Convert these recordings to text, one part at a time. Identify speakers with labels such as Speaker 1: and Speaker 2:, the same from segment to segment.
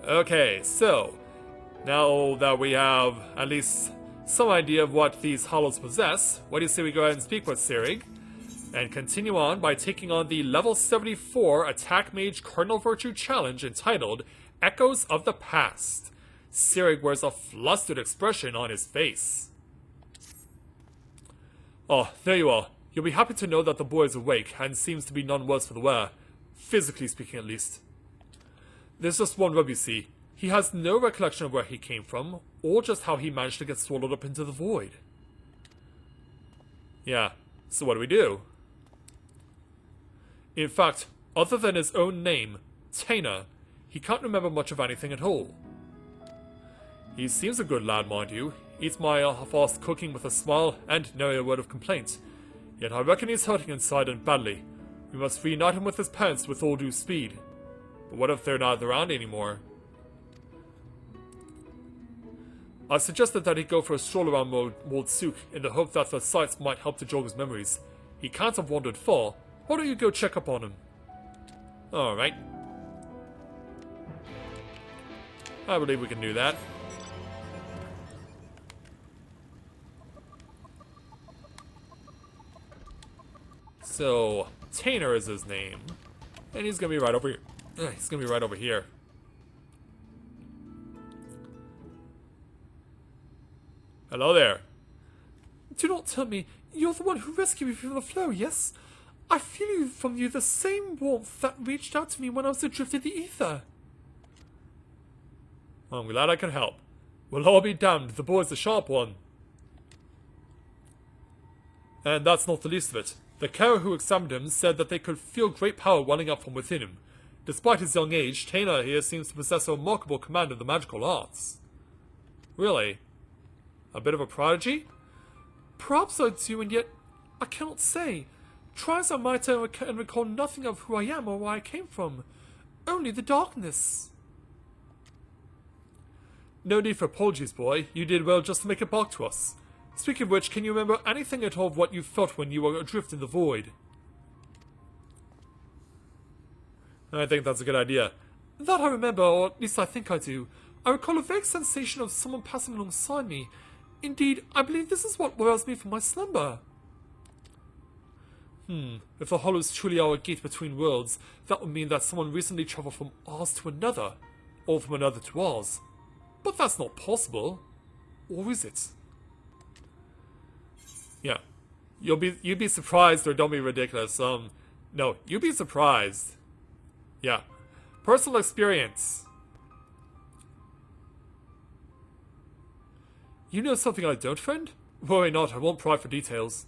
Speaker 1: Okay, so now that we have at least some idea of what these hollows possess, what do you say we go ahead and speak with Sirig and continue on by taking on the level 74 Attack Mage Cardinal Virtue challenge entitled Echoes of the Past. Sirig wears a flustered expression on his face. Oh, there you are. You'll be happy to know that the boy is awake and seems to be none worse for the wear. Physically speaking, at least. There's just one rub, you see. He has no recollection of where he came from, or just how he managed to get swallowed up into the void. Yeah, so what do we do? In fact, other than his own name, Tainer, he can't remember much of anything at all. He seems a good lad, mind you. Eats my half-assed cooking with a smile and nary a word of complaint. Yet I reckon he's hurting inside and badly. We must reunite him with his parents with all due speed. But what if they're not around anymore? I suggested that he go for a stroll around Mold Souk in the hope that the sights might help to jog his memories. He can't have wandered far. Why don't you go check up on him? Alright. I believe we can do that. So, Tainer is his name. And he's gonna be right over here. He's gonna be right over here. Hello there.
Speaker 2: Do not tell me you're the one who rescued me from the flow, yes? I feel from you the same warmth that reached out to me when I was adrift in the ether.
Speaker 1: I'm glad I can help. Well, all be damned, the boy's a sharp one. And that's not the least of it. The carer who examined him said that they could feel great power welling up from within him. Despite his young age, Tainer here seems to possess a remarkable command of the magical arts. Really? A bit of a prodigy?
Speaker 2: Perhaps I do, and yet I cannot say. Try as I might, I can recall nothing of who I am or where I came from. Only the darkness.
Speaker 1: No need for apologies, boy. You did well just to make it back to us. Speaking of which, can you remember anything at all of what you felt when you were adrift in the void? I think that's a good idea.
Speaker 2: That I remember, or at least I think I do. I recall a vague sensation of someone passing alongside me. Indeed, I believe this is what roused me from my slumber.
Speaker 1: If the hollows truly are a gate between worlds, that would mean that someone recently travelled from ours to another, or from another to ours. But that's not possible. Or is it? Yeah. You'd be surprised, or don't be ridiculous. No, you'd be surprised. Yeah. Personal experience. You know something I don't, friend? Worry not, I won't pry for details.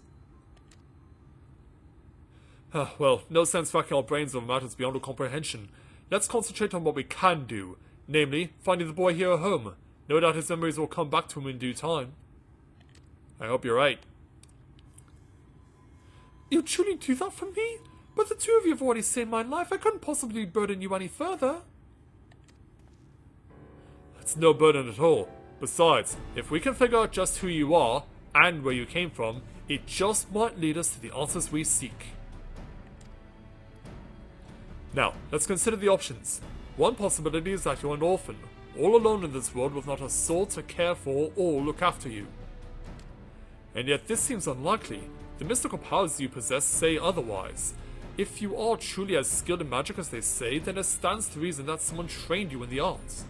Speaker 1: Well, no sense racking our brains over matters beyond our comprehension. Let's concentrate on what we can do, namely, finding the boy here a home. No doubt his memories will come back to him in due time. I hope you're right.
Speaker 2: You truly do that for me? But the two of you have already saved my life. I couldn't possibly burden you any further.
Speaker 1: It's no burden at all. Besides, if we can figure out just who you are, and where you came from, it just might lead us to the answers we seek. Now, let's consider the options. One possibility is that you're an orphan, all alone in this world with not a soul to care for or look after you. And yet this seems unlikely. The mystical powers you possess say otherwise. If you are truly as skilled in magic as they say, then it stands to reason that someone trained you in the arts.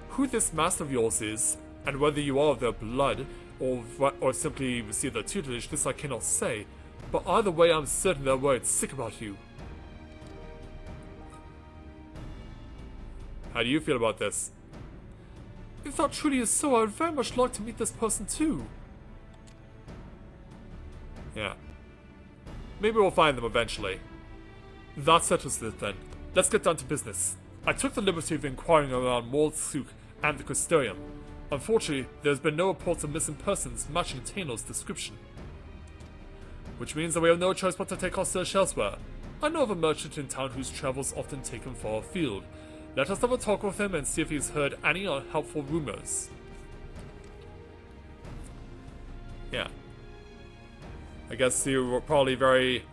Speaker 1: Who this master of yours is, and whether you are of their blood, or simply receive their tutelage, this I cannot say, but either way I'm certain their words sick about you. How do you feel about this?
Speaker 2: If that truly is so, I would very much like to meet this person too.
Speaker 1: Yeah. Maybe we'll find them eventually. That settles it then. Let's get down to business. I took the liberty of inquiring around Mold Souk and the Custodium. Unfortunately, there's been no reports of missing persons matching Tainer's description. Which means that we have no choice but to take our search elsewhere. I know of a merchant in town whose travels often take him far afield. Let us have a talk with him and see if he's heard any unhelpful rumors. Yeah. I guess you were probably very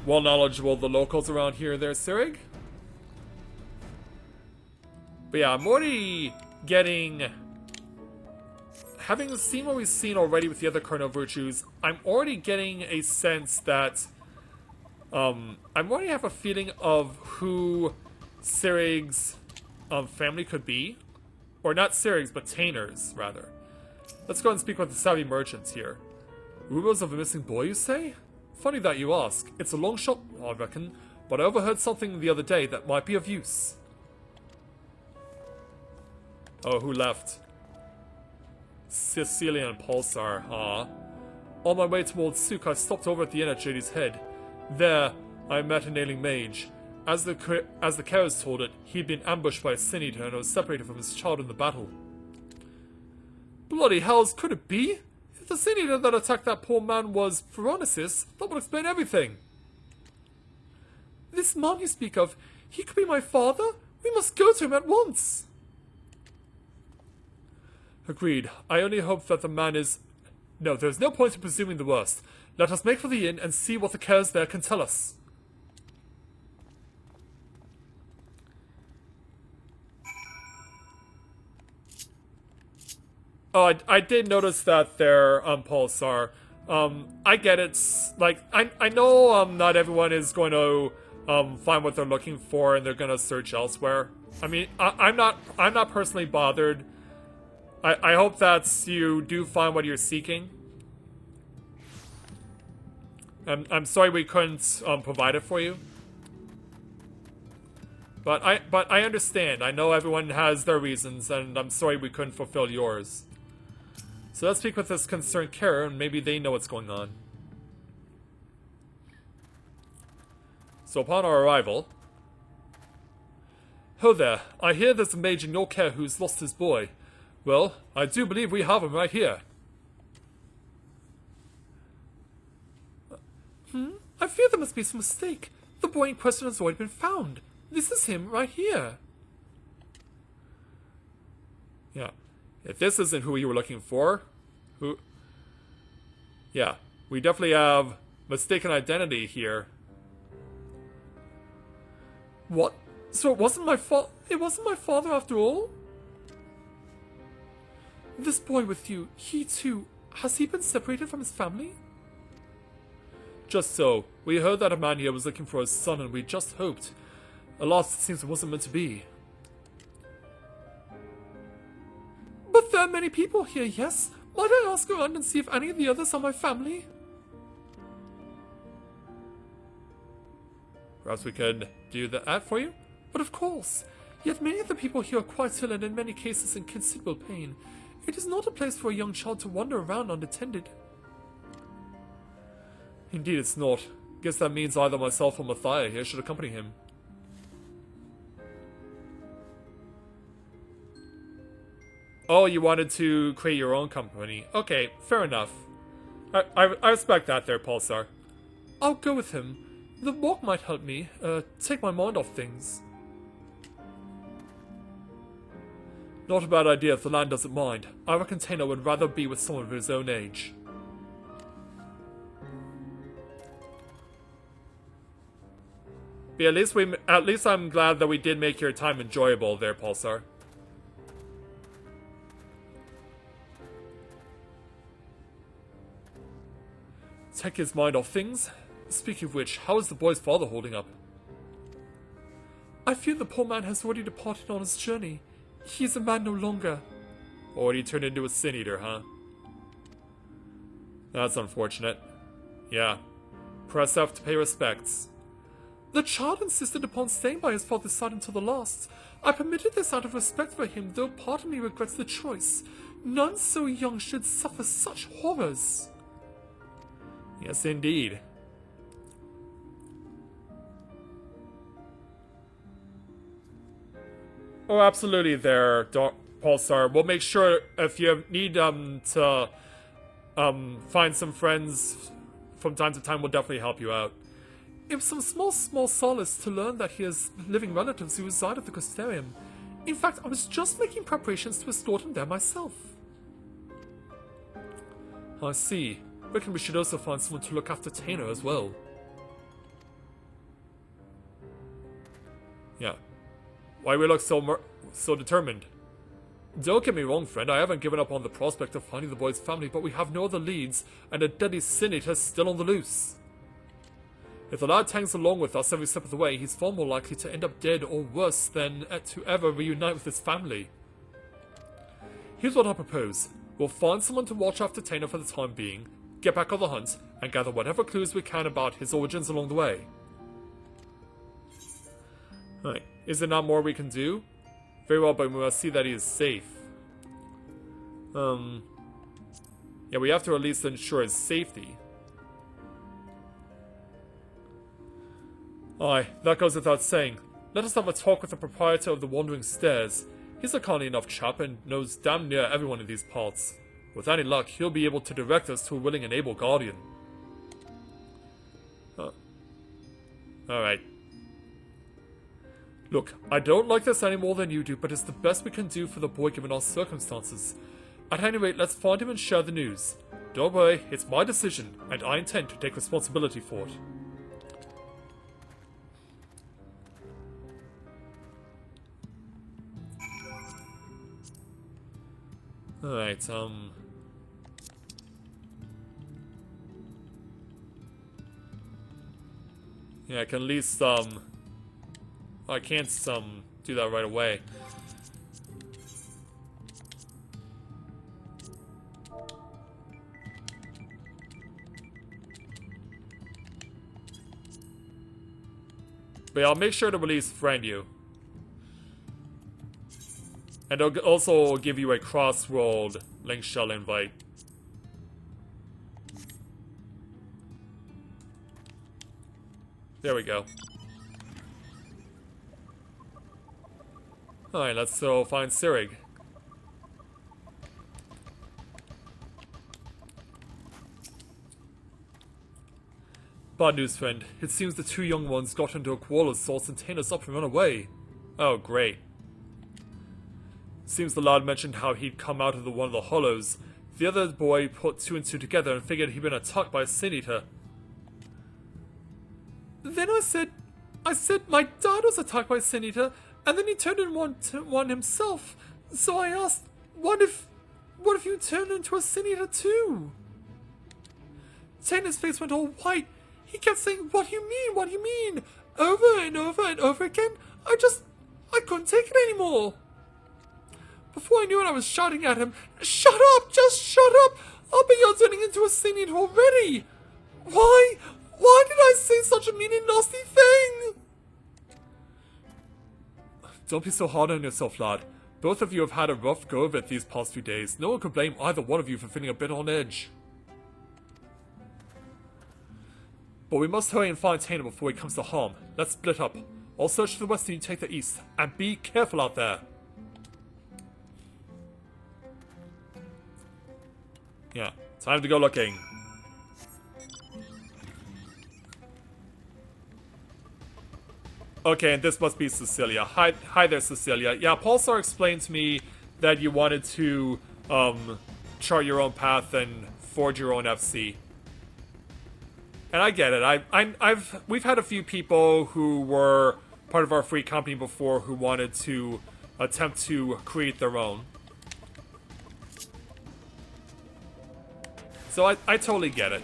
Speaker 1: well knowledgeable of the locals around here there, Sirig? But yeah, I'm already getting... Having seen what we've seen already with the other Cardinal Virtues, I'm already getting a sense that... I already have a feeling of who Sirig's family could be. Or not Sirig's, but Tainer's, rather. Let's go and speak with the savvy merchants here. Rumors of a missing boy, you say? Funny that you ask. It's a long shot, I reckon, but I overheard something the other day that might be of use. Oh, who left? Cecilia and Pulsar, huh? On my way towards Souk, I stopped over at the inn at JD's Head. There, I met an ailing mage. As the carers told it, he'd been ambushed by a sin eater and was separated from his child in the battle. Bloody hells, could it be? If the sin eater that attacked that poor man was Phronesis, that would explain everything.
Speaker 2: This man you speak of, he could be my father? We must go to him at once.
Speaker 1: Agreed. I only hope that the man is... No, there's no point in presuming the worst. Let us make for the inn and see what the carers there can tell us. Oh, I did notice that their Pulsar. I get it. Like, I know not everyone is going to find what they're looking for and they're going to search elsewhere. I mean, I'm not personally bothered. I hope that you do find what you're seeking. I'm sorry we couldn't provide it for you. But I understand. I know everyone has their reasons, and I'm sorry we couldn't fulfill yours. So let's speak with this concerned carer, and maybe they know what's going on. So upon our arrival... Ho there, I hear there's a mage in your care who's lost his boy. Well, I do believe we have him right here.
Speaker 2: I fear there must be some mistake. The boy in question has already been found. This is him right here.
Speaker 1: Yeah. If this isn't who you were looking for, who... Yeah, we definitely have mistaken identity here.
Speaker 2: What? So it wasn't my fault? It wasn't my father after all? This boy with you, he too, has he been separated from his family?
Speaker 1: Just so. We heard that a man here was looking for his son, and we just hoped. Alas, it seems it wasn't meant to be.
Speaker 2: But there are many people here, yes? Might I ask around and see if any of the others are my family?
Speaker 1: Perhaps we could do that for you?
Speaker 2: But of course. Yet many of the people here are quite ill and in many cases in considerable pain. It is not a place for a young child to wander around unattended.
Speaker 1: Indeed it's not. Guess that means either myself or Mathia here should accompany him. Oh, you wanted to create your own company. Okay, fair enough. I respect that there, Pulsar.
Speaker 2: I'll go with him. The walk might help me, take my mind off things.
Speaker 1: Not a bad idea if the land doesn't mind. I reckon Taino would rather be with someone of his own age. But at least I'm glad that we did make your time enjoyable there, Pulsar. Take his mind off things. Speaking of which, how is the boy's father holding up?
Speaker 2: I fear the poor man has already departed on his journey. He is a man no longer.
Speaker 1: Already turned into a sin eater, huh? That's unfortunate. Yeah. Press F to pay respects.
Speaker 2: The child insisted upon staying by his father's side until the last. I permitted this out of respect for him, though part of me regrets the choice. None so young should suffer such horrors.
Speaker 1: Yes, indeed. Oh, absolutely there, Pulsar. We'll make sure if you need to find some friends from time to time, we'll definitely help you out.
Speaker 2: It was some small solace to learn that he has living relatives who reside at the Costarium. In fact, I was just making preparations to escort him there myself.
Speaker 1: I see. Reckon we should also find someone to look after Taino as well. Yeah. Why we look so determined? Don't get me wrong, friend, I haven't given up on the prospect of finding the boy's family, but we have no other leads, and a deadly senator is still on the loose. If the lad tags along with us every step of the way, he's far more likely to end up dead or worse than to ever reunite with his family. Here's what I propose. We'll find someone to watch after Tainer for the time being, get back on the hunt, and gather whatever clues we can about his origins along the way. Alright, is there not more we can do? Very well, but we must see that he is safe. Yeah, we have to at least ensure his safety. Aye, that goes without saying. Let us have a talk with the proprietor of the Wandering Stairs. He's a canny enough chap and knows damn near everyone in these parts. With any luck, he'll be able to direct us to a willing and able guardian. Alright. Look, I don't like this any more than you do, but it's the best we can do for the boy given our circumstances. At any rate, let's find him and share the news. Don't worry, it's my decision, and I intend to take responsibility for it. Alright, yeah, I can at least, I can't, do that right away. But yeah, I'll make sure to release Friend You. And I'll also give you a Crossworld Link Shell invite. There we go. Alright, let's go find Sirig. Bad news, friend. It seems the two young ones got into a quarrel of sorts and taken us up and run away. Oh, great. Seems the lad mentioned how he'd come out of one of the hollows. The other boy put two and two together and figured he'd been attacked by a sin eater. Then I said my dad was attacked by a sin eater, and then he turned into one himself. So I asked, what if you turned into a sin eater too? Tainer's face went all white. He kept saying, what do you mean, what do you mean? Over and over and over again. I couldn't take it anymore. Before I knew it, I was shouting at him, shut up, just shut up. I'll bet you're turning into a sin eater already. Why did I say such a mean and nasty thing? Don't be so hard on yourself, lad. Both of you have had a rough go of it these past few days. No one could blame either one of you for feeling a bit on edge. But we must hurry and find Tainer before he comes to harm. Let's split up. I'll search to the west and you take the east. And be careful out there. Yeah, time to go looking. Okay, and this must be Cecilia. Hi there, Cecilia. Yeah, Pulsar explained to me that you wanted to chart your own path and forge your own FC. And I get it. We've had a few people who were part of our free company before who wanted to attempt to create their own. So I totally get it.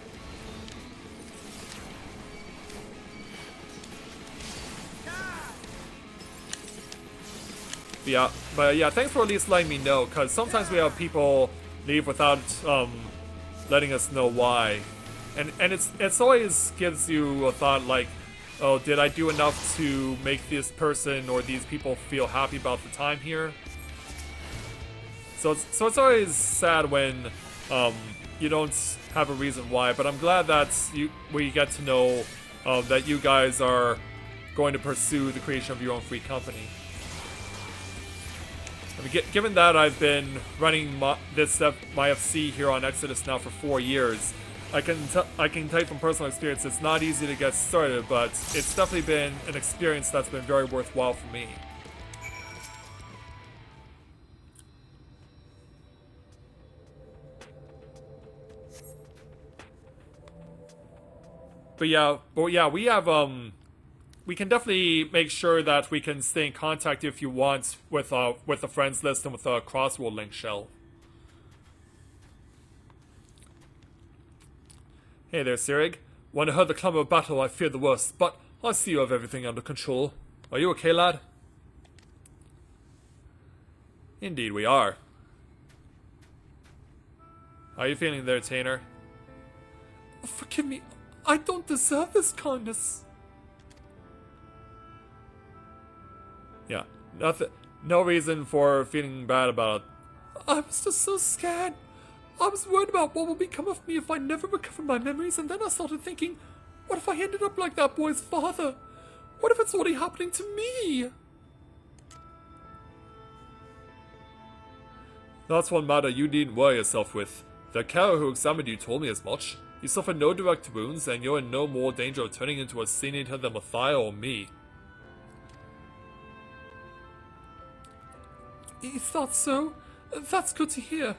Speaker 1: Yeah, but yeah, thanks for at least letting me know, because sometimes we have people leave without letting us know why. And it's always gives you a thought like, oh, did I do enough to make this person or these people feel happy about the time here? So it's always sad when you don't have a reason why, but I'm glad that we get to know that you guys are going to pursue the creation of your own free company. I mean, given that I've been running my FC here on Exodus now for 4 years, I can tell you from personal experience, it's not easy to get started, but it's definitely been an experience that's been very worthwhile for me. But yeah, we have we can definitely make sure that we can stay in contact if you want with the friends list and with the crossword link shell. Hey there, Sirig. When I heard the clamor of battle, I feared the worst, but I see you have everything under control. Are you okay, lad? Indeed, we are. How are you feeling there, Tainer?
Speaker 2: Forgive me, I don't deserve this kindness.
Speaker 1: Yeah, no reason for feeling bad about it.
Speaker 2: I was just so scared. I was worried about what would become of me if I never recovered my memories, and then I started thinking, what if I ended up like that boy's father? What if it's already happening to me?
Speaker 1: That's one matter you needn't worry yourself with. The carer who examined you told me as much. You suffered no direct wounds, and you're in no more danger of turning into a Sin Eater than Matthias or me.
Speaker 2: Is that so? That's good to hear.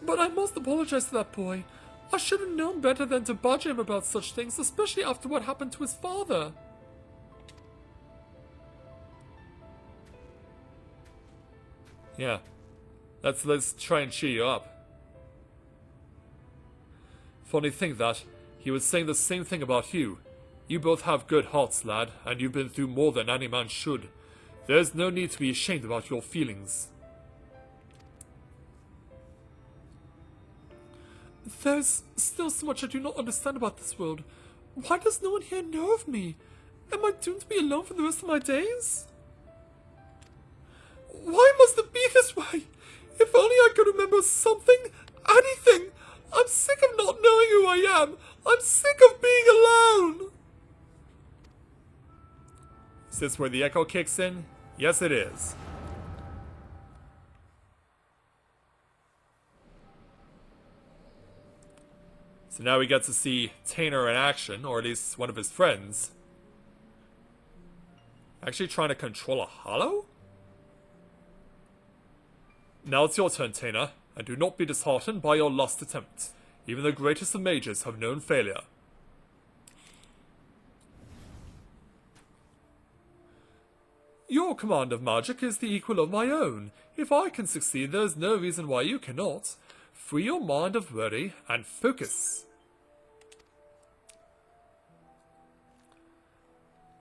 Speaker 2: But I must apologize to that boy. I should have known better than to budge him about such things, especially after what happened to his father.
Speaker 1: Yeah. Let's try and cheer you up. Funny thing that, he was saying the same thing about you. You both have good hearts, lad, and you've been through more than any man should. There's no need to be ashamed about your feelings.
Speaker 2: There's still so much I do not understand about this world. Why does no one here know of me? Am I doomed to be alone for the rest of my days? Why must it be this way? If only I could remember something, anything. I'm sick of not knowing who I am. I'm sick of being alone.
Speaker 1: Is this where the echo kicks in? Yes, it is. So now we get to see Tainer in action, or at least one of his friends. Actually trying to control a hollow? Now it's your turn, Tainer, and do not be disheartened by your lost attempt. Even the greatest of mages have known failure.
Speaker 2: Your command of magic is the equal of my own. If I can succeed, there is no reason why you cannot. Free your mind of worry and focus.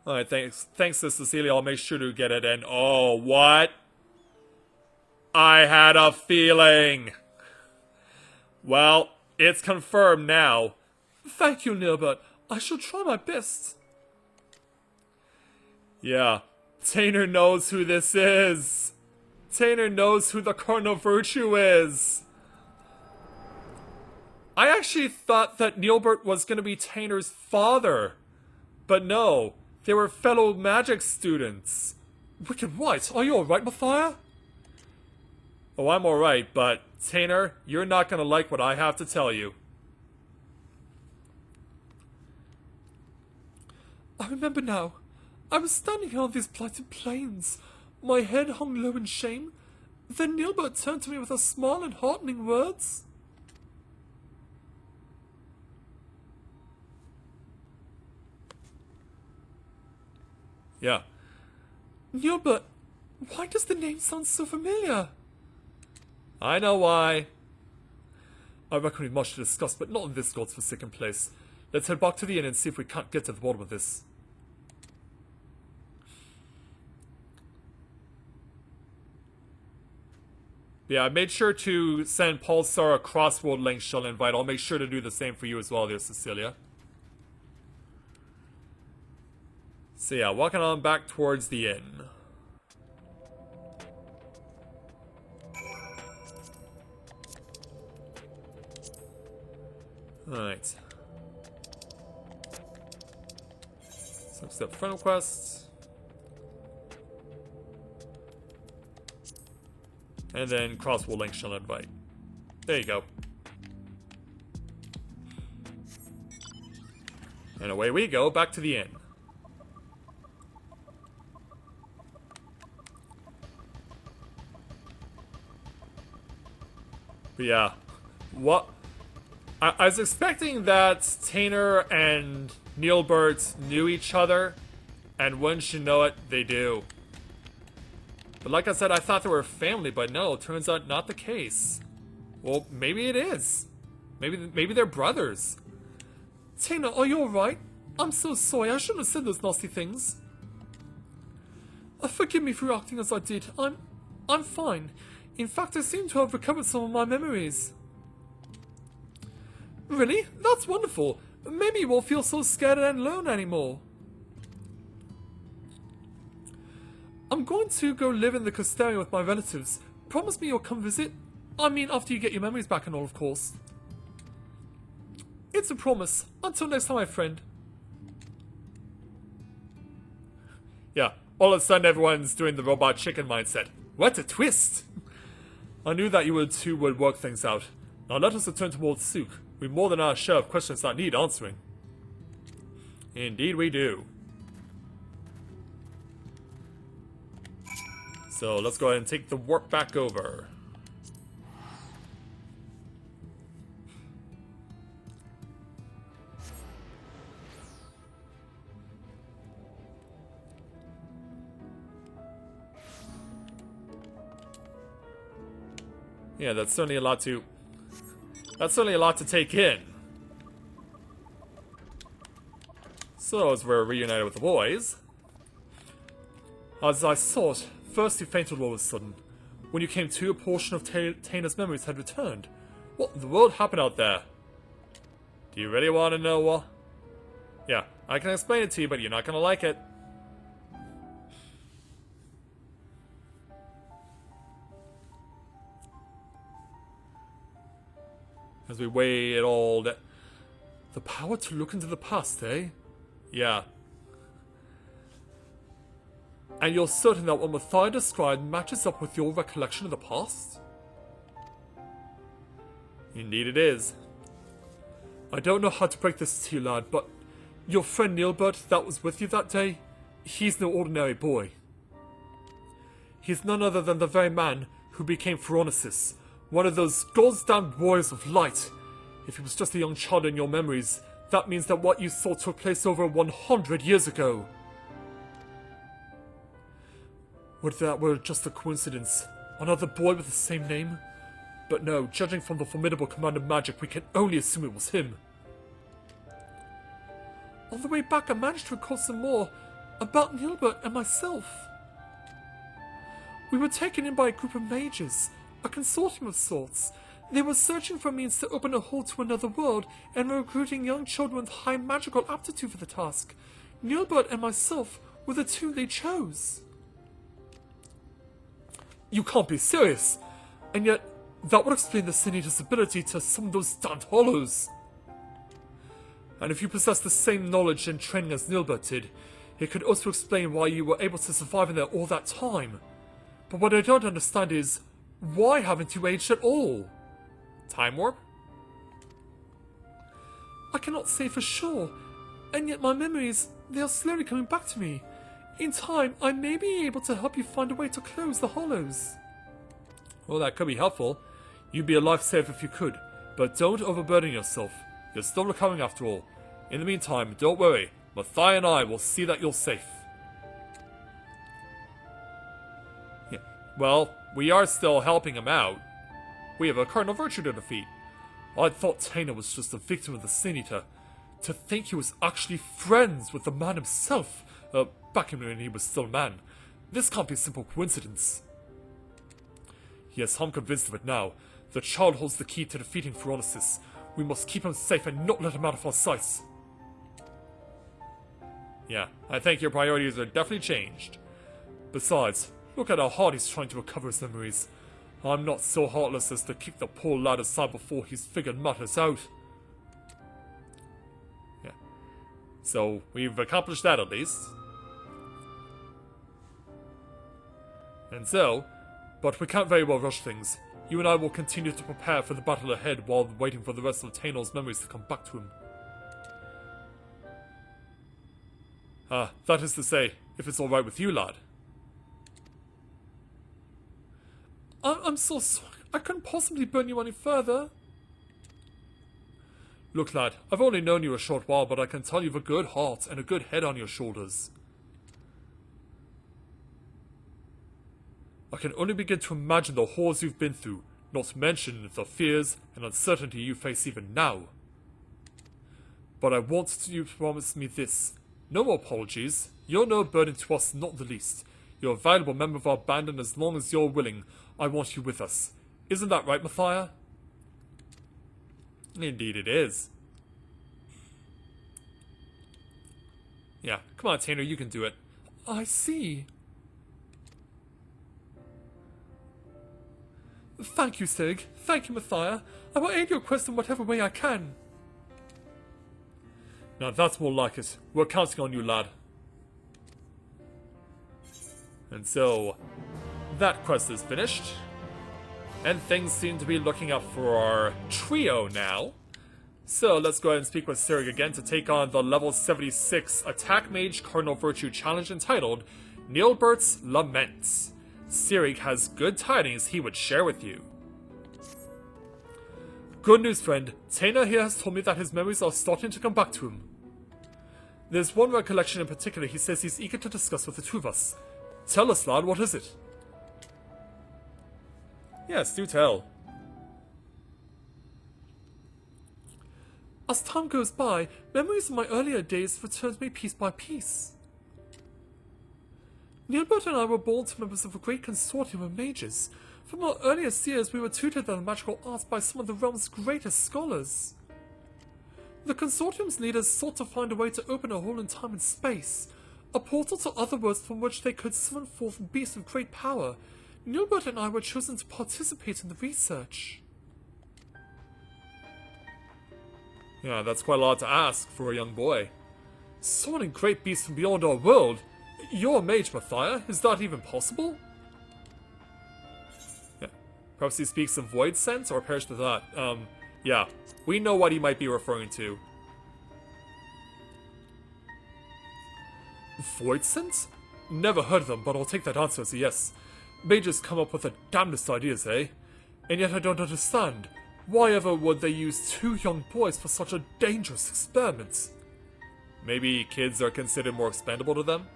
Speaker 1: Alright, thanks to Cecilia, I'll make sure to get it in. Oh, what? I had a feeling. Well, it's confirmed now.
Speaker 2: Thank you, Nilbert. I shall try my best.
Speaker 1: Yeah, Tainer knows who this is. Tainer knows who the Cardinal Virtue is. I actually thought that Nilbert was going to be Tainer's father. But no, they were fellow magic students.
Speaker 2: Wicked White, are you alright, Matthias?
Speaker 1: Oh, I'm alright, but Tainer, you're not going to like what I have to tell you.
Speaker 2: I remember now. I was standing here on these blighted plains, my head hung low in shame. Then Nilbert turned to me with a smile and heartening words.
Speaker 1: Yeah.
Speaker 2: Nilbert, why does the name sound so familiar?
Speaker 1: I know why.
Speaker 2: I reckon we've much to discuss, but not in this godforsaken place. Let's head back to the inn and see if we can't get to the bottom of this.
Speaker 1: Yeah, I made sure to send Pulsar a crossword link shell invite. I'll make sure to do the same for you as well, dear Cecilia. So yeah, walking on back towards the inn. Alright. So accept friend requests. And then crossword link shall invite. There you go. And away we go, back to the inn. But yeah, what? I was expecting that Tainer and Nilbert knew each other, And wouldn't you know it, they do. But like I said, I thought they were family, but no, it turns out not the case. Well, maybe it is. Maybe they're brothers.
Speaker 2: Tina, are you alright? I'm so sorry, I shouldn't have said those nasty things. Forgive me for acting as I did. I'm fine. In fact, I seem to have recovered some of my memories. Really? That's wonderful. Maybe you won't feel so scared and alone anymore. I'm going to go live in the Custarian with my relatives. Promise me you'll come visit. I mean, after you get your memories back and all, of course. It's a promise. Until next time, my friend.
Speaker 1: Yeah, all of a sudden everyone's doing the robot chicken mindset. What a twist! I knew that you two would work things out. Now let us return towards Sook. We've more than our share of questions that need answering. Indeed we do. So let's go ahead and take the warp back over. Yeah, that's certainly a lot to take in. So, as we're reunited with the boys, as I thought, first you fainted all of a sudden. When you came to, a portion of Tana's memories had returned. What in the world happened out there? Do you really want to know what? Yeah, I can explain it to you, but you're not gonna like it. As we weigh it all, the power to look into the past, eh? Yeah. And you're certain that what Matthias described matches up with your recollection of the past? Indeed it is. I don't know how to break this to you, lad, but your friend Nilbert that was with you that day, he's no ordinary boy. He's none other than the very man who became Phronesis, one of those gods-damned warriors of light. If he was just a young child in your memories, that means that what you saw took place over 100 years ago. Would that were just a coincidence? Another boy with the same name? But no, judging from the formidable command of magic, we can only assume it was him. On the way back, I managed to recall some more about Nilbert and myself. We were taken in by a group of mages, a consortium of sorts. They were searching for means to open a hole to another world and were recruiting young children with high magical aptitude for the task. Nilbert and myself were the two they chose. You can't be serious! And yet, that would explain the Senator's ability to summon those damned hollows. And if you possess the same knowledge and training as Nilbert did, it could also explain why you were able to survive in there all that time. But what I don't understand is, why haven't you aged at all? Time warp? I cannot say for sure, and yet my memories, they are slowly coming back to me. In time, I may be able to help you find a way to close the hollows. Well, that could be helpful. You'd be a lifesaver if you could, but don't overburden yourself. You're still recovering after all. In the meantime, don't worry. Matthias and I will see that you're safe. Yeah. Well, we are still helping him out. We have a Cardinal Virtue to defeat. I thought Tana was just a victim of the Senator. To think he was actually friends with the man himself, back when he was still a man. This can't be a simple coincidence. Yes, I'm convinced of it now. The child holds the key to defeating Phronesis. We must keep him safe and not let him out of our sights. Yeah, I think your priorities are definitely changed. Besides, look at how hard he's trying to recover his memories. I'm not so heartless as to kick the poor lad aside before he's figured matters out. Yeah. So, we've accomplished that at least. And so, but we can't very well rush things. You and I will continue to prepare for the battle ahead while waiting for the rest of Tainol's memories to come back to him. That is to say, if it's alright with you, lad. I'm so sorry. I couldn't possibly burn you any further. Look, lad, I've only known you a short while, but I can tell you've a good heart and a good head on your shoulders. I can only begin to imagine the horrors you've been through, not to mention the fears and uncertainty you face even now. But I want you to promise me this. No more apologies. You're no burden to us, not the least. You're a valuable member of our band, and as long as you're willing, I want you with us. Isn't that right, Matthias? Indeed it is. Yeah, come on, Tanner, you can do it.
Speaker 2: I see. Thank you, Sig. Thank you, Matthias. I will aid your quest in whatever way I can.
Speaker 1: Now that's more like it. We're counting on you, lad. And so, that quest is finished. And things seem to be looking up for our trio now. So let's go ahead and speak with Sirig again to take on the level 76 Attack Mage Cardinal Virtue challenge entitled Nilbert's Lament. Sirig has good tidings he would share with you. Good news, friend. Taina here has told me that his memories are starting to come back to him. There's one recollection in particular he says he's eager to discuss with the two of us. Tell us, lad, what is it? Yes, do tell.
Speaker 2: As time goes by, memories of my earlier days return to me piece by piece. Nilbert and I were born to members of a great consortium of mages. From our earliest years, we were tutored in the magical arts by some of the realm's greatest scholars. The consortium's leaders sought to find a way to open a hole in time and space, a portal to other worlds from which they could summon forth beasts of great power. Nilbert and I were chosen to participate in the research.
Speaker 1: Yeah, that's quite a lot to ask for a young boy. Summoning great beasts from beyond our world? You're a mage, Matthias. Is that even possible? Yeah. Perhaps he speaks in void sense, or perish with that. Yeah. We know what he might be referring to. Void sense? Never heard of them, but I'll take that answer as a yes. Mages come up with the damnedest ideas, eh? And yet I don't understand. Why ever would they use two young boys for such a dangerous experiment? Maybe kids are considered more expendable to them?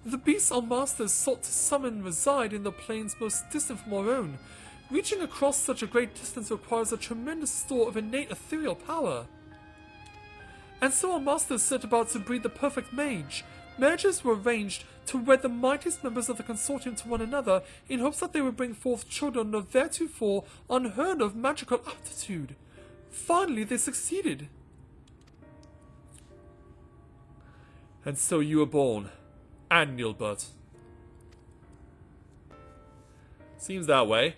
Speaker 2: The beasts our masters sought to summon reside in the planes most distant from our own. Reaching across such a great distance requires a tremendous store of innate ethereal power. And so our masters set about to breed the perfect mage. Marriages were arranged to wed the mightiest members of the consortium to one another in hopes that they would bring forth children of theretofore unheard of magical aptitude. Finally, they succeeded.
Speaker 1: And so you were born. And Nilbert. Seems that way.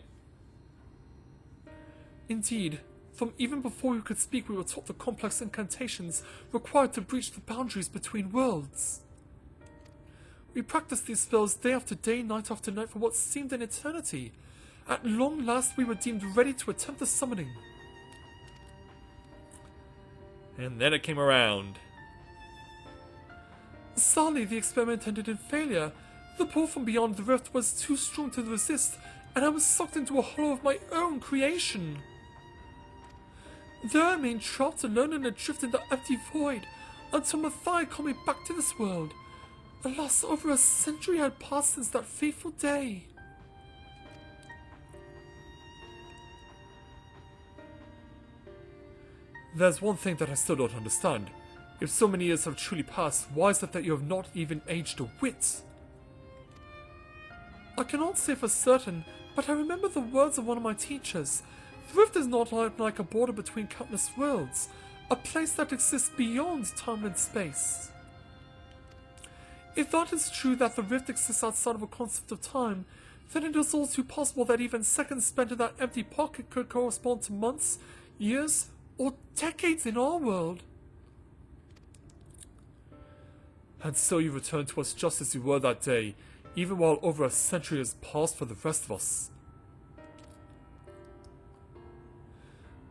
Speaker 2: Indeed. From even before we could speak, we were taught the complex incantations required to breach the boundaries between worlds. We practiced these spells day after day, night after night for what seemed an eternity. At long last, we were deemed ready to attempt the summoning.
Speaker 1: And then it came around.
Speaker 2: Sadly, the experiment ended in failure. The pull from beyond the rift was too strong to resist, and I was sucked into a hollow of my own creation. There I remained trapped alone and adrift in the empty void, until Matthias called me back to this world. Alas, over a century had passed since that fateful day.
Speaker 1: There's one thing that I still don't understand. If so many years have truly passed, why is it that you have not even aged a whit?
Speaker 2: I cannot say for certain, but I remember the words of one of my teachers. The rift is not like a border between countless worlds, a place that exists beyond time and space. If that is true that the rift exists outside of a concept of time, then it is all too possible that even seconds spent in that empty pocket could correspond to months, years, or decades in our world.
Speaker 1: And so you return to us just as you were that day, even while over a century has passed for the rest of us.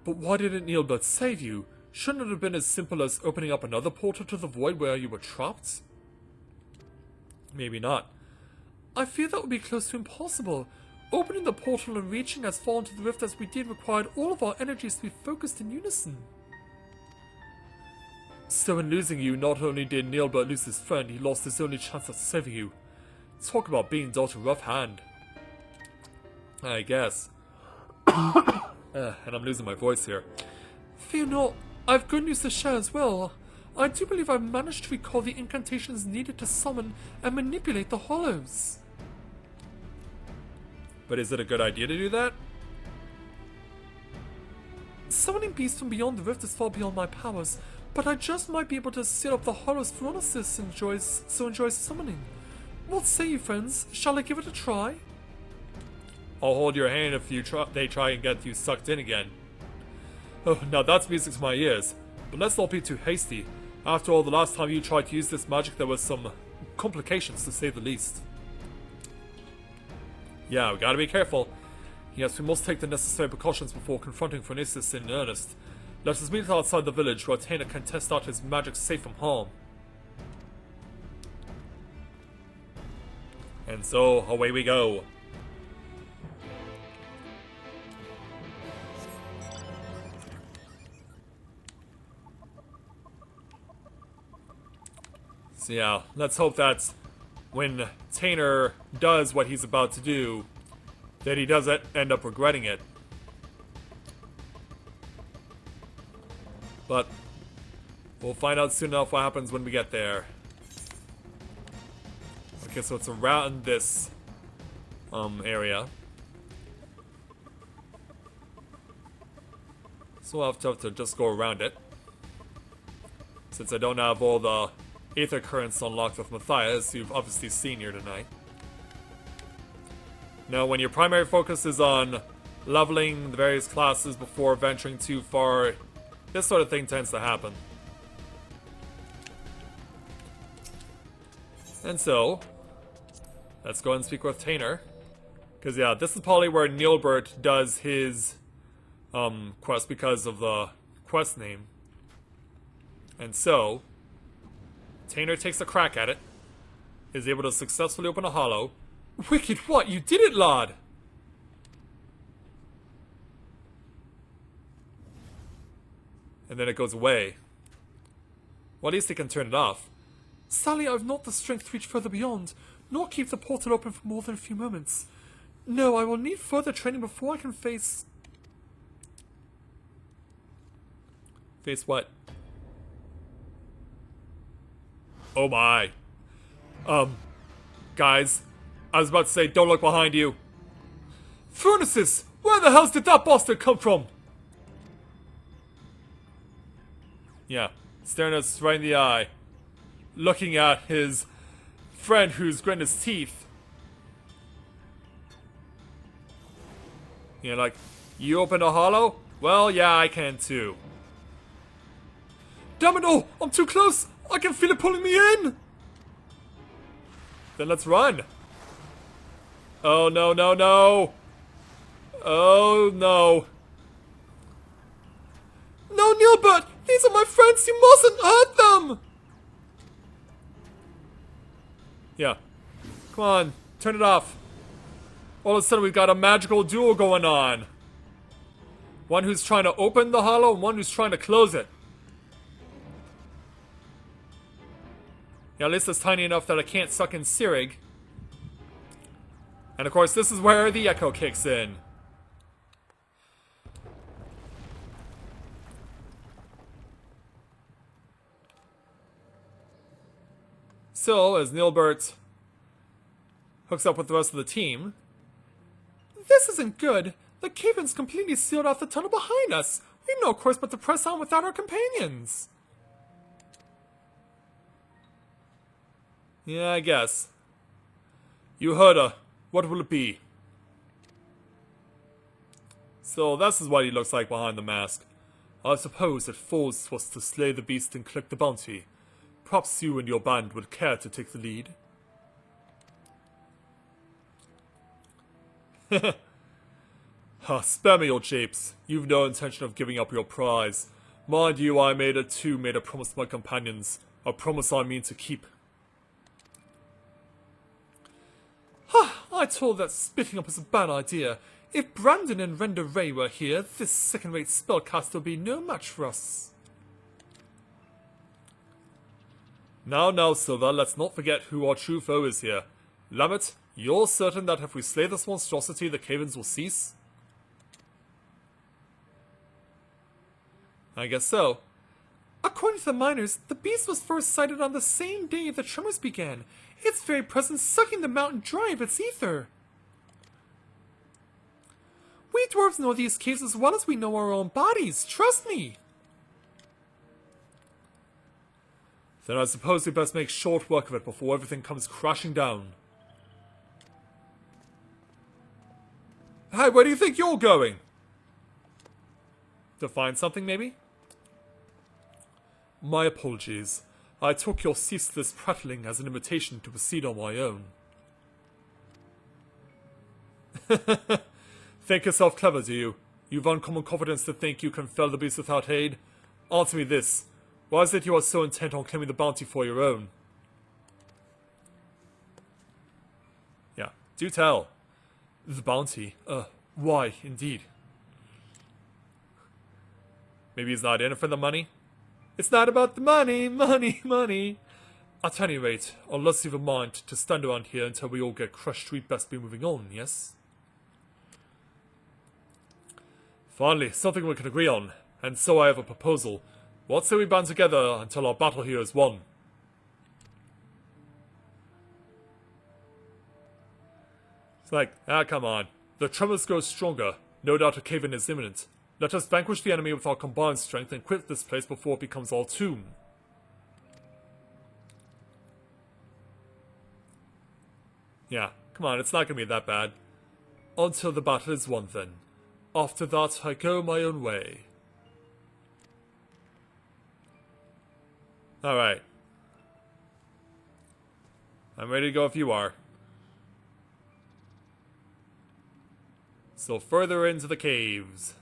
Speaker 1: But why didn't Nilbert save you? Shouldn't it have been as simple as opening up another portal to the void where you were trapped? Maybe not.
Speaker 2: I fear that would be close to impossible. Opening the portal and reaching as far into the rift as we did required all of our energies to be focused in unison.
Speaker 1: So in losing you, not only did Nilbert lose his friend, he lost his only chance at saving you. Talk about being dealt a rough hand. I guess. And I'm losing my voice here.
Speaker 2: Fear not, I've good news to share as well. I do believe I've managed to recall the incantations needed to summon and manipulate the hollows.
Speaker 1: But is it a good idea to do that?
Speaker 2: Summoning beasts from beyond the rift is far beyond my powers, but I just might be able to seal up the hollows Phronesis enjoys summoning. What say you, friends? Shall I give it a try?
Speaker 1: I'll hold your hand if they try and get you sucked in again. Oh, now that's music to my ears. But let's not be too hasty. After all, the last time you tried to use this magic, there was some complications, to say the least. Yeah, we gotta be careful. Yes, we must take the necessary precautions before confronting Phronesis in earnest. Let us meet outside the village, where Tainer can test out his magic safe from harm. And so, away we go. So yeah, let's hope that when Tainer does what he's about to do, that he doesn't end up regretting it. But we'll find out soon enough what happens when we get there. Okay, so it's around this area. So we'll have to just go around it. Since I don't have all the Aether Currents unlocked with Matthias, you've obviously seen here tonight. Now, when your primary focus is on leveling the various classes before venturing too far, this sort of thing tends to happen. And so, let's go and speak with Tainer. Because yeah, this is probably where Neilbert does his quest because of the quest name. And so, Tainer takes a crack at it, is able to successfully open a hollow. Wicked what? You did it, lad! And then it goes away. Well, at least he can turn it off.
Speaker 2: Sadly, I've not the strength to reach further beyond, nor keep the portal open for more than a few moments. No, I will need further training before I can face...
Speaker 1: Face what? Oh my. Guys, I was about to say, don't look behind you. Phronesis! Where the hell did that bastard come from? Yeah, staring us right in the eye. Looking at his friend who's gritting his teeth. You know, like, you open a hollow? Well, yeah, I can too.
Speaker 2: Damn it all! I'm too close! I can feel it pulling me in!
Speaker 1: Then let's run. Oh no, no, no! Oh no.
Speaker 2: No, Neilbert! These are my friends! You mustn't hurt them!
Speaker 1: Yeah. Come on, turn it off. All of a sudden we've got a magical duel going on. One who's trying to open the hollow and one who's trying to close it. Yeah, at least it's tiny enough that I can't suck in Sirig. And of course, this is where the echo kicks in. So, as Neilbert hooks up with the rest of the team...
Speaker 2: This isn't good. The cave-in's completely sealed off the tunnel behind us. We've no course but to press on without our companions.
Speaker 1: Yeah, I guess. You heard her. What will it be? So, this is what he looks like behind the mask. I suppose it falls to us to slay the beast and collect the bounty. Perhaps you and your band would care to take the lead. Spare me your japes. You've no intention of giving up your prize. Mind you, I made a promise to my companions. A promise I mean to keep.
Speaker 2: I told that splitting up was a bad idea. If Brandon and Render Ray were here, this second-rate spellcaster would be no match for us.
Speaker 1: Now, Silver, let's not forget who our true foe is here. Lamet, you're certain that if we slay this monstrosity, the cave-ins will cease? I guess so.
Speaker 2: According to the miners, the beast was first sighted on the same day the tremors began. Its very presence sucking the mountain dry of its ether. We dwarves know these caves as well as we know our own bodies. Trust me.
Speaker 1: Then I suppose we best make short work of it before everything comes crashing down. Hey, where do you think you're going? To find something, maybe? My apologies. I took your ceaseless prattling as an invitation to proceed on my own. Think yourself clever, do you? You've uncommon confidence to think you can fell the beast without aid? Answer me this. Why is it you are so intent on claiming the bounty for your own? Yeah, do tell. The bounty? Why, indeed. Maybe he's not in it for the money? It's not about the money, money. At any rate, unless you've a mind to stand around here until we all get crushed, we'd best be moving on, yes? Finally, something we can agree on, and so I have a proposal. What say we band together until our battle here is won? It's like, come on. The tremors grow stronger. No doubt a cave-in is imminent. Let us vanquish the enemy with our combined strength and quit this place before it becomes our tomb. Yeah, come on, it's not gonna be that bad. Until the battle is won then. After that, I go my own way. Alright. I'm ready to go if you are. So further into the caves.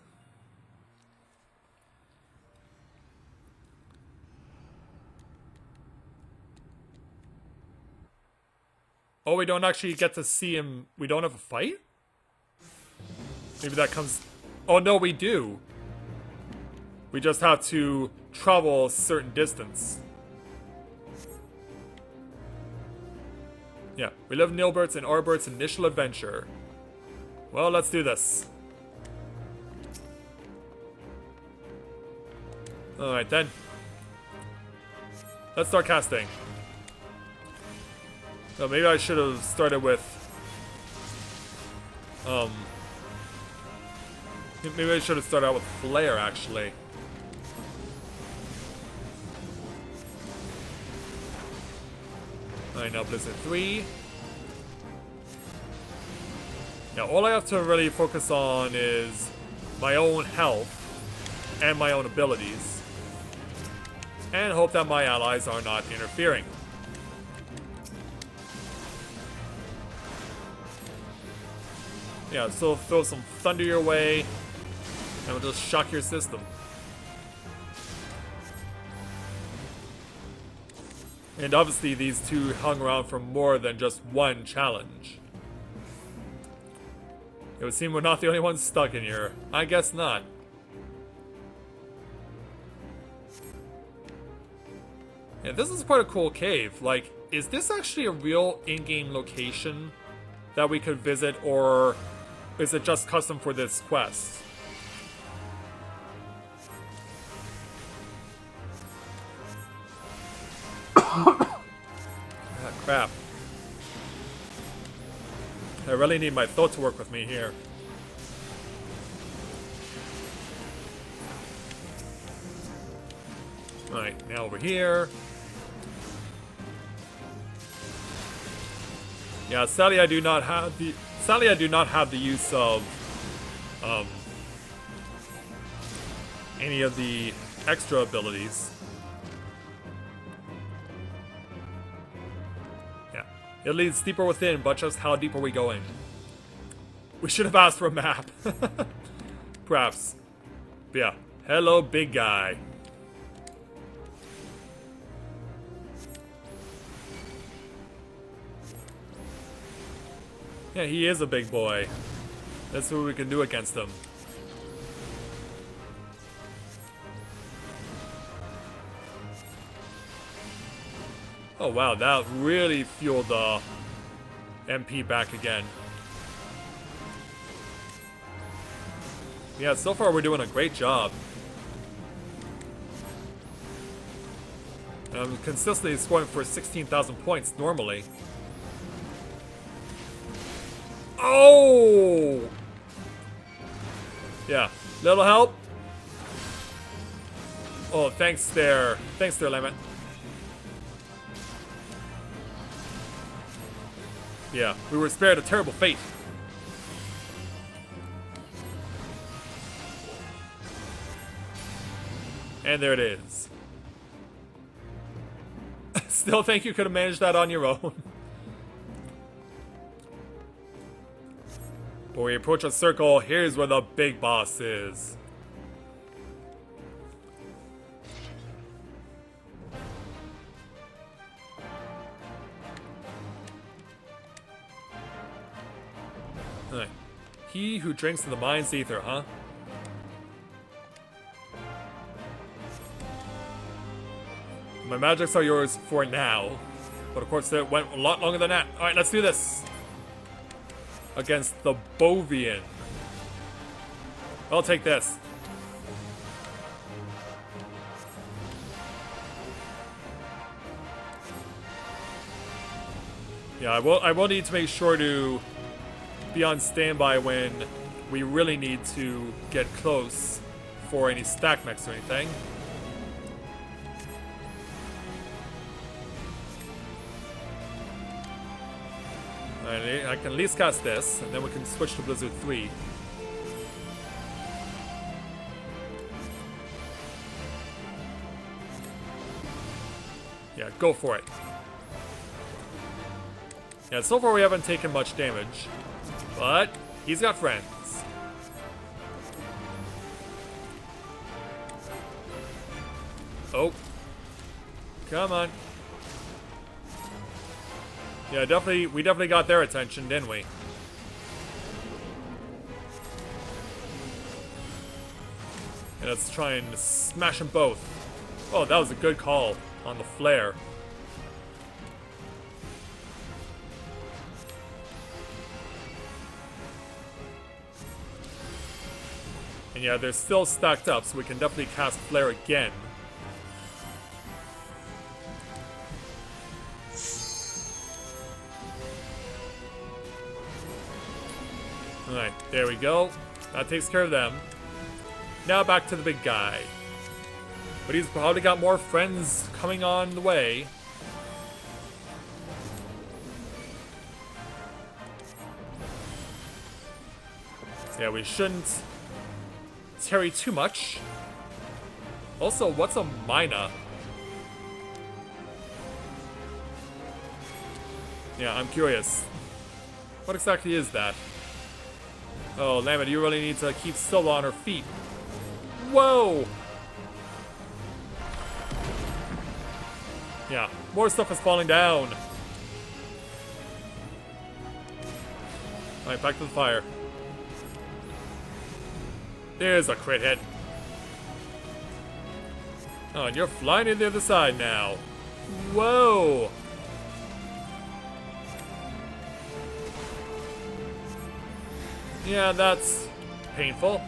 Speaker 1: Oh, we don't actually get to see him. We don't have a fight? Maybe that comes... Oh, no, we do. We just have to travel a certain distance. Yeah, we live Nilbert's and Arbert's initial adventure. Well, let's do this. Alright then. Let's start casting. So maybe I should have started with... Maybe I should have started out with Flare, actually. Alright, now Blizzard 3. Yeah, all I have to really focus on is my own health and my own abilities. And hope that my allies are not interfering. Yeah, so throw some thunder your way, and we'll just shock your system. And obviously these two hung around for more than just one challenge. It would seem we're not the only ones stuck in here. I guess not. Yeah, this is quite a cool cave. Like, is this actually a real in-game location that we could visit, or is it just custom for this quest? Ah, crap. I really need my thought to work with me here. Alright, now over here. Yeah, sadly I do not have the use of any of the extra abilities. Yeah. It leads deeper within, but just how deep are we going? We should have asked for a map. Perhaps. But yeah. Hello, big guy. Yeah, he is a big boy. That's what we can do against him. Oh wow, that really fueled the MP back again. Yeah, so far we're doing a great job. I'm consistently scoring for 16,000 points normally. Oh! Yeah, little help. Oh, thanks there. Thanks there, Lemon. Yeah, we were spared a terrible fate. And there it is. Still think you could have managed that on your own. When we approach a circle, here's where the big boss is. Alright. He who drinks in the mind's ether, huh? My magics are yours for now. But of course, it went a lot longer than that. Alright, let's do this. Against the Bovian. I'll take this. Yeah, I will need to make sure to be on standby when we really need to get close for any stack mechs or anything. I can at least cast this, and then we can switch to Blizzard 3. Yeah, go for it. Yeah, so far we haven't taken much damage, but he's got friends. Oh. Come on. Yeah, we definitely got their attention, didn't we? And let's try and smash them both. Oh, that was a good call on the flare. And yeah, they're still stacked up, so we can definitely cast flare again. Alright, there we go. That takes care of them. Now back to the big guy. But he's probably got more friends coming on the way. So yeah, we shouldn't tarry too much. Also, what's a mina? Yeah, I'm curious. What exactly is that? Oh, Lambert, you really need to keep still on her feet. Whoa! Yeah, more stuff is falling down. Alright, back to the fire. There's a crit hit. Oh, and you're flying in the other side now. Whoa! Yeah, that's painful.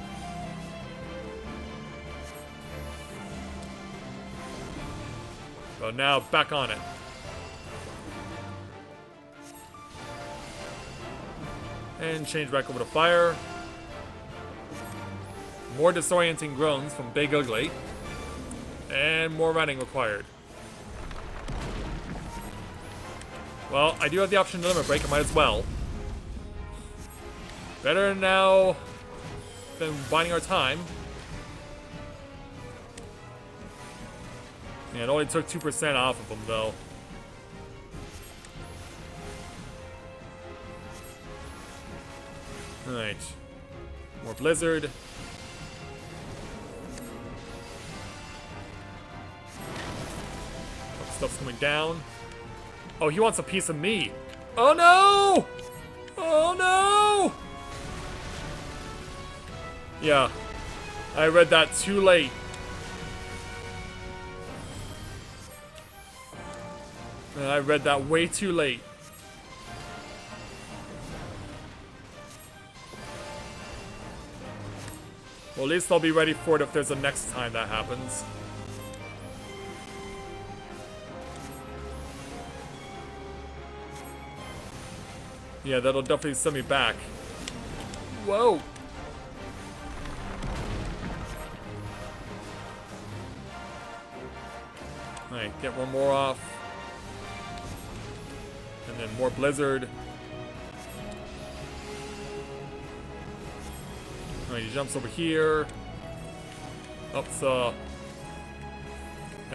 Speaker 1: But now, back on it. And change back over to fire. More disorienting groans from Big Ugly. And more running required. Well, I do have the option to limit break, I might as well. Better now than biding our time. Yeah, it only took 2% off of them, though. Alright. More Blizzard. Stuff's coming down. Oh, he wants a piece of me. Oh, no! Oh, no! Yeah, I read that too late. I read that way too late. Well, at least I'll be ready for it if there's a next time that happens. Yeah, that'll definitely send me back. Whoa! Alright, get one more off. And then more blizzard. Alright, he jumps over here. Up, yeah,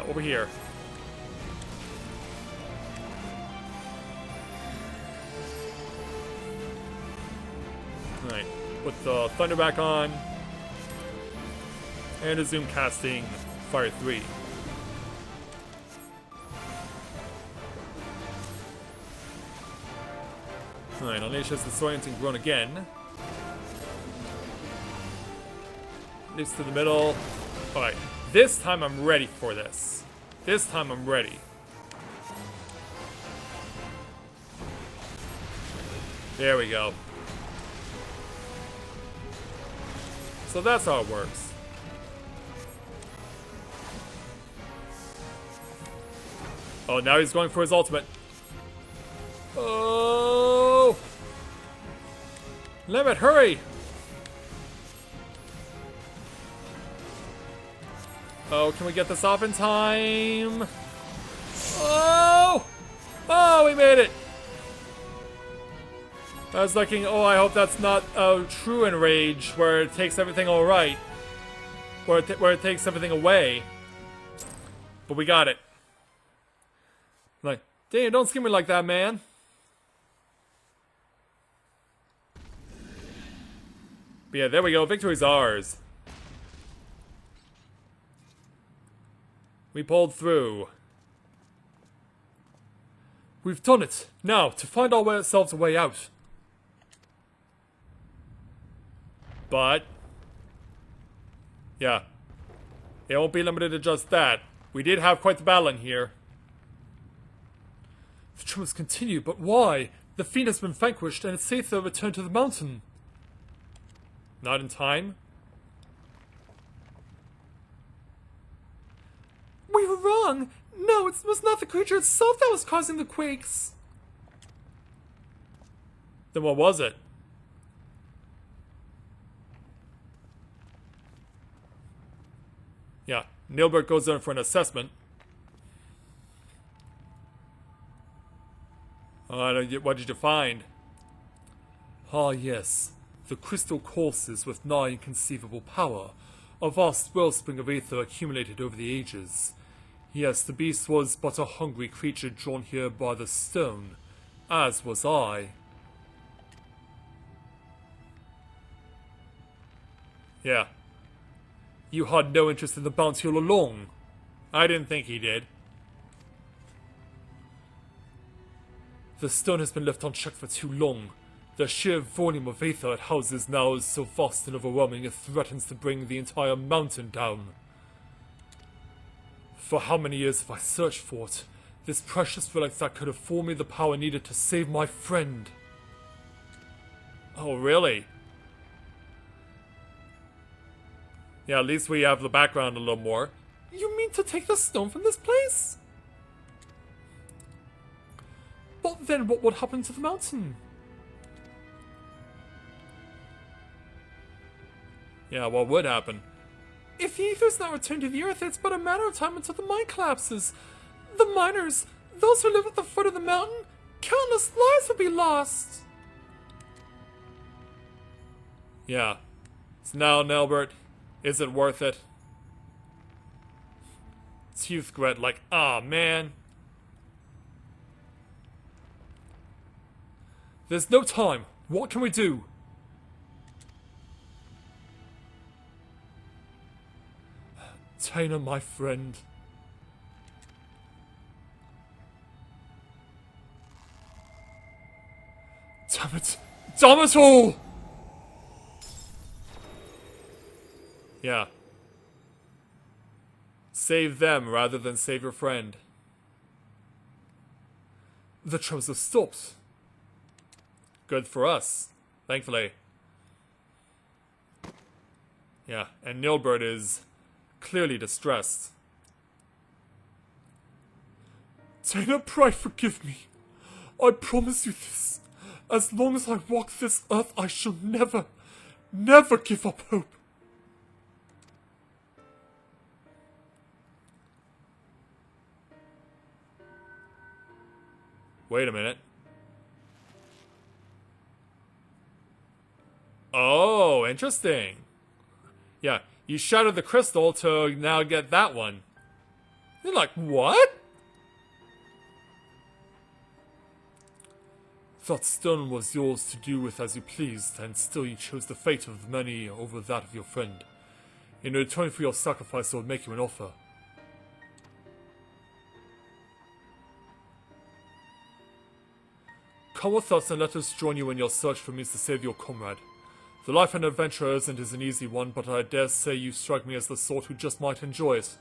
Speaker 1: over here. Alright, put the thunder back on. And a zoom casting Fire 3. Alright, unleashes the Disorienting Groan again. Leaps to the middle. Alright, this time I'm ready for this. This time I'm ready. There we go. So that's how it works. Oh, now he's going for his ultimate. Oh! Limit, hurry! Oh, can we get this off in time? Oh! Oh, we made it! I was thinking, oh, I hope that's not a true enrage where it takes everything alright. Where it takes everything away. But we got it. Like, damn, don't scare me like that, man. But yeah, there we go. Victory's ours. We pulled through. We've done it. Now, to find ourselves a way out. But, yeah, it won't be limited to just that. We did have quite the battle in here. The troubles continue, but why? The fiend has been vanquished, and it's safe to return to the mountain. Not in time?
Speaker 2: We were wrong. No, it was not the creature itself that was causing the quakes.
Speaker 1: Then what was it? Yeah, Nilbert goes in for an assessment. What did you find? Ah, yes. The crystal courses with nigh inconceivable power. A vast wellspring of aether accumulated over the ages. Yes, the beast was but a hungry creature drawn here by the stone, as was I. Yeah. You had no interest in the bounty all along. I didn't think he did. The stone has been left unchecked for too long. The sheer volume of aether it houses now is so vast and overwhelming it threatens to bring the entire mountain down. For how many years have I searched for it? This precious relic that could afford me the power needed to save my friend. Oh, really? Yeah, at least we have the background a little more.
Speaker 2: You mean to take the stone from this place? But then what would happen to the mountain?
Speaker 1: Yeah, what would happen?
Speaker 2: If the aether's not returned to the earth, it's but a matter of time until the mine collapses. The miners, those who live at the foot of the mountain, countless lives will be lost.
Speaker 1: Yeah. So now, Nelbert, is it worth it? It's youth regret, like, ah, man. There's no time. What can we do? Taina, my friend. Damn it. Damn it all! Yeah. Save them rather than save your friend. The troubles have stopped. Good for us, thankfully. Yeah, and Nilbert is clearly distressed.
Speaker 2: Taina, pray forgive me. I promise you this. As long as I walk this earth, I shall never, never give up hope.
Speaker 1: Wait a minute. Oh, interesting. Yeah, you shattered the crystal to now get that one. You're like, what?
Speaker 2: That stone was yours to do with as you pleased, and still you chose the fate of many over that of your friend. In return for your sacrifice, I will make you an offer. Come with us and let us join you in your search for means to save your comrade. The life and adventure isn't an easy one, but I dare say you strike me as the sort who just might enjoy it.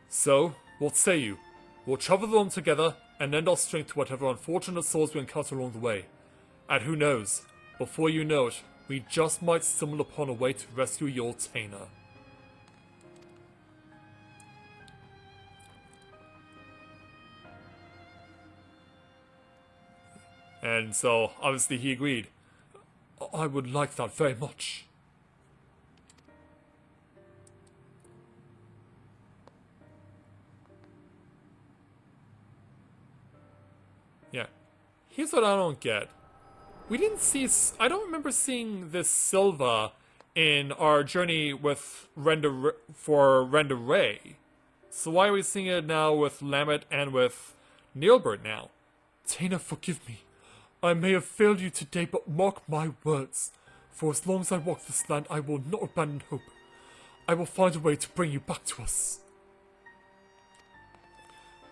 Speaker 2: So, what say you? We'll travel along together and lend our strength to whatever unfortunate souls we encounter along the way. And who knows, before you know it, we just might stumble upon a way to rescue your Taina.
Speaker 1: And so, obviously he agreed.
Speaker 2: I would like that very much.
Speaker 1: Yeah. Here's what I don't get. We didn't see... I don't remember seeing this Silva in our journey with Renda Ray. So why are we seeing it now with Lamet and with Nilbert now?
Speaker 2: Taina, forgive me. I may have failed you today, but mark my words. For as long as I walk this land, I will not abandon hope. I will find a way to bring you back to us.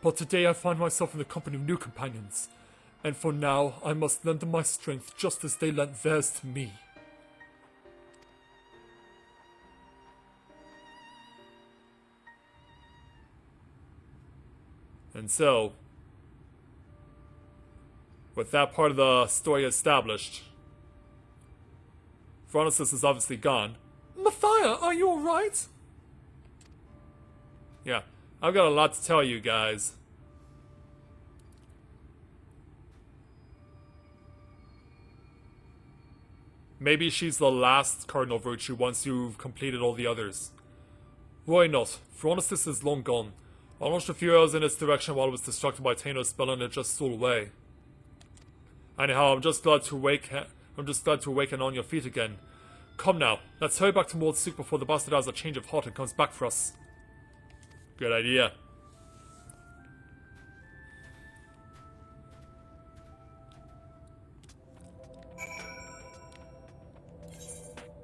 Speaker 2: But today I find myself in the company of new companions, and for now I must lend them my strength just as they lent theirs to me.
Speaker 1: And so, with that part of the story established, Phronesis is obviously gone.
Speaker 2: Mathia, are you alright?
Speaker 1: Yeah, I've got a lot to tell you guys. Maybe she's the last Cardinal Virtue once you've completed all the others.
Speaker 2: Why not? Phronesis is long gone. I launched a few arrows in its direction while it was distracted by Taino's spell and it just stole away.
Speaker 1: Anyhow, I'm just glad to awaken on your feet again. Come now, let's hurry back to Mordsuk before the bastard has a change of heart and comes back for us. Good idea.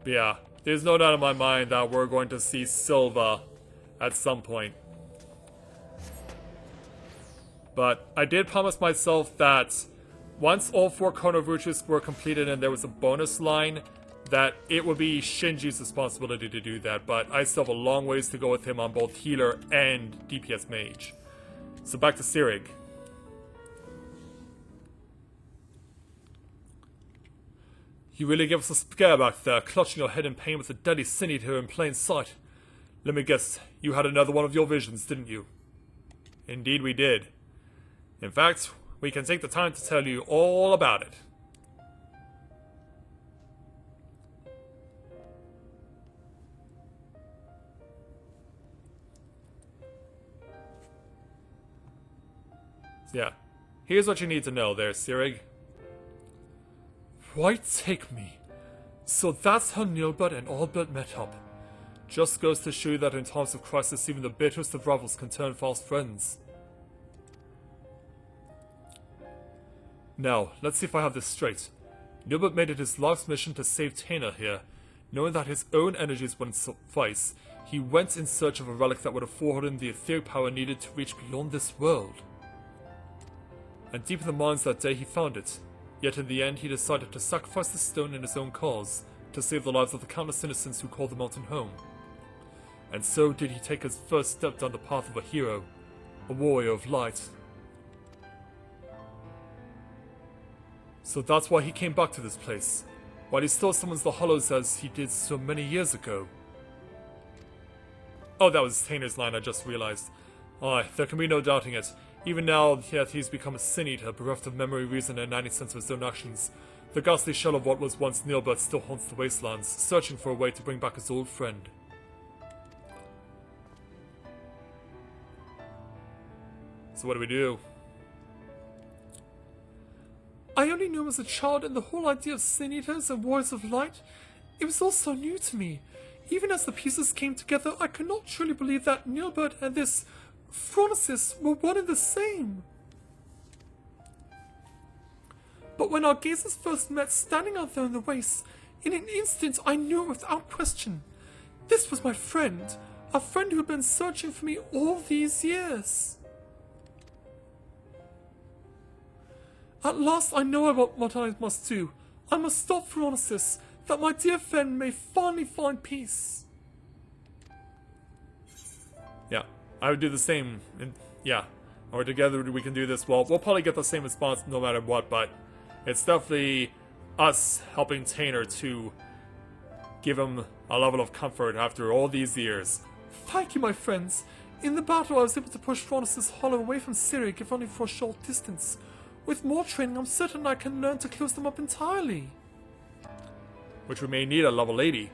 Speaker 1: But yeah, there's no doubt in my mind that we're going to see Silva at some point. But I did promise myself that once all 4 Cardinal Virtues were completed and there was a bonus line, that it would be Shinji's responsibility to do that, but I still have a long ways to go with him on both Healer and DPS Mage. So back to Sirig.
Speaker 2: You really gave us a scare back there, clutching your head in pain with a deadly sin eater in plain sight. Let me guess, you had another one of your visions, didn't you?
Speaker 1: Indeed we did. In fact, we can take the time to tell you all about it. So yeah, here's what you need to know there, Sirig.
Speaker 2: Why take me? So that's how Nilbert and Albert met up.
Speaker 1: Just goes to show you that in times of crisis, even the bitterest of rivals can turn fast friends.
Speaker 2: Now, let's see if I have this straight. Nilbert made it his life's mission to save Taina here. Knowing that his own energies wouldn't suffice, he went in search of a relic that would afford him the etheric power needed to reach beyond this world. And deep in the mines that day he found it. Yet in the end he decided to sacrifice the stone in his own cause, to save the lives of the countless innocents who called the mountain home. And so did he take his first step down the path of a hero, a warrior of light.
Speaker 1: So that's why he came back to this place. Why he still summons the Hollows as he did so many years ago. Oh, that was Tainer's line, I just realized. Aye, there can be no doubting it. Even now that he's become a Sin Eater, bereft of memory, reason, and any sense of his own actions, the ghastly shell of what was once Nilbert still haunts the wastelands, searching for a way to bring back his old friend. So what do we do?
Speaker 2: I only knew him as a child, and the whole idea of Sin Eaters and Warriors of Light, it was all so new to me. Even as the pieces came together, I could not truly believe that Nilbert and this Phronesis were one and the same. But when our gazes first met standing out there in the wastes, in an instant I knew it without question. This was my friend, a friend who had been searching for me all these years. At last I know about what I must do. I must stop Phronesis, that my dear friend may finally find peace.
Speaker 1: Yeah, I would do the same. And yeah, or together we can do this. Well, we'll probably get the same response no matter what, but it's definitely us helping Tainer to give him a level of comfort after all these years.
Speaker 2: Thank you, my friends. In the battle I was able to push Phronesis Hollow away from Cyric, if only for a short distance. With more training, I'm certain I can learn to close them up entirely.
Speaker 1: Which we may need at level 80.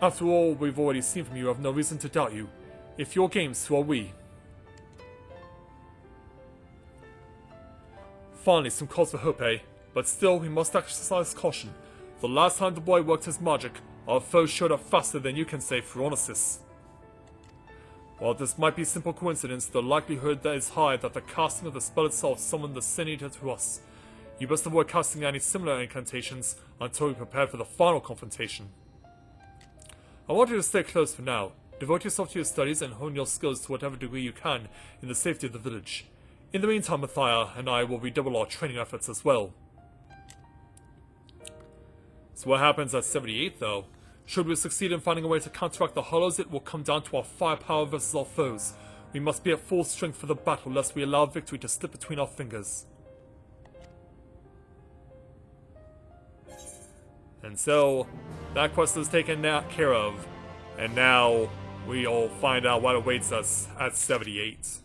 Speaker 1: After all we've already seen from you, I have no reason to doubt you. If you're game, so are we. Finally, some cause for hope, eh? But still, we must exercise caution. The last time the boy worked his magic, our foe showed up faster than you can say, Phronesis. While this might be simple coincidence, the likelihood is high that the casting of the spell itself summoned the Sin Eater to us. You must avoid casting any similar incantations until we prepare for the final confrontation. I want you to stay close for now. Devote yourself to your studies and hone your skills to whatever degree you can in the safety of the village. In the meantime, Mathia and I will redouble our training efforts as well. So what happens at 78 though? Should we succeed in finding a way to counteract the Hollows, it will come down to our firepower versus our foes. We must be at full strength for the battle, lest we allow victory to slip between our fingers. And so, that quest is taken care of, and now we'll find out what awaits us at 78.